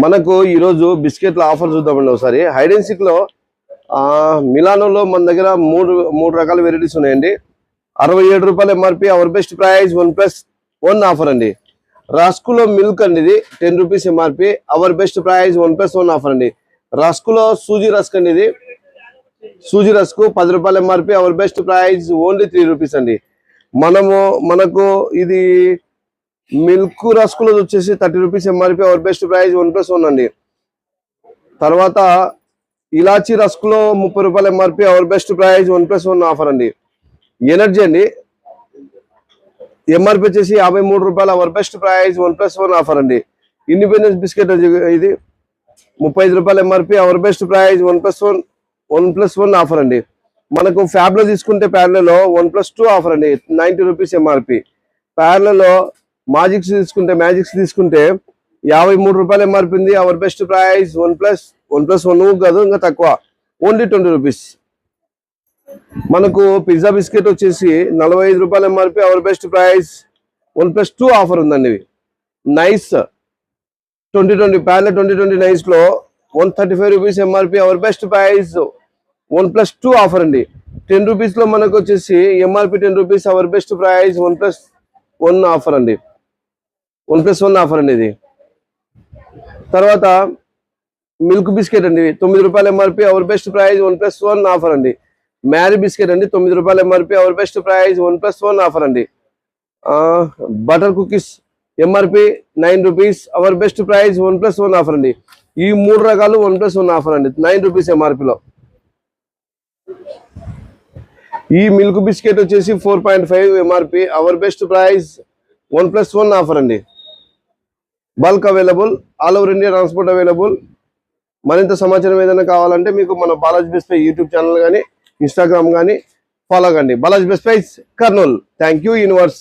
మనకు ఈరోజు బిస్కెట్ల ఆఫర్ చూద్దామండి ఒకసారి. హైడ్ అండ్ సిక్ లో మిలానోలో మన దగ్గర మూడు రకాల వెరైటీస్ ఉన్నాయండి. 67 రూపాయలు MRP, our best price 1+1 offer అండి. రస్కులో మిల్క్ అండి, ఇది 10 rupees MRP, our best price 1+1 offer అండి. రస్కులో సూజీ రస్క్ అండి, ఇది సూజీ రస్క్ 10 రూపాయలు MRP, our best price only 3 rupees అండి. మనకు ఇది మిల్క్ రస్కులో వచ్చేసి 30 rupees MRP, our best price 1+1 అండి. తర్వాత ఇలాచీ రస్కులో 30 రూపాయలు MRP, our best price 1+1 offer అండి. ఎనర్జీ అండి, ఎంఆర్పి వచ్చేసి 53 రూపాయలు, అవర్ బెస్ట్ ప్రైస్ 1+1 ఆఫర్ అండి. ఇండిపెండెన్స్ బిస్కెట్ ఇది 35 రూపాయలు MRP, our best price 1+1 offer అండి. మనకు ఫ్యాబ్ లో తీసుకుంటే ప్యారలలో 1+2 ఆఫర్ అండి, 90 రూపీస్ ఎంఆర్పి. ప్యారలలో మ్యాజిక్స్ తీసుకుంటే 53 రూపాయలు ఎంఆర్పి ఉంది, అవర్ బెస్ట్ ప్రైస్ 1+1 కాదు, ఇంకా తక్కువ, ఓన్లీ 20 రూపీస్. మనకు పిజ్జా బిస్కెట్ వచ్చేసి 45 రూపాయలు MRP, our best price 1+2 offer ఉందండి. నైస్ 2020 ప్యారల 2020 నైస్ లో 135 rupees MRP, our best price 1+2 offer అండి. 10 రూపీస్ లో మనకు వచ్చేసి MRP 10 rupees, our best price 1+1 offer అండి, 1+1 ఆఫర్ అండి ఇది. తర్వాత మిల్క్ బిస్కెట్ అండి 9 రూపాయలు MRP, our best price 1+1 offer అండి. మ్యారీ బిస్కెట్ అండి 9 రూపాయలు MRP, our best price 1+1 offer అండి. Butter cookies MRP 9 rupees, our best price 1+1 offer అండి. ఈ 3 రకాలు 1+1 ఆఫర్ అండి, 9 రూపీస్ ఎంఆర్పిలో. ఈ మిల్క్ బిస్కెట్ వచ్చేసి 4.5 MRP, our best price 1+1 offer అండి. Bulk available, all over India transport available. మరింత సమాచారం ఏదైనా కావాలంటే మీకు మన Balaji best price YouTube channel కానీ ఇన్స్టాగ్రామ్ కానీ ఫాలో కండి. Balaji best price Kurnool. Thank you universe.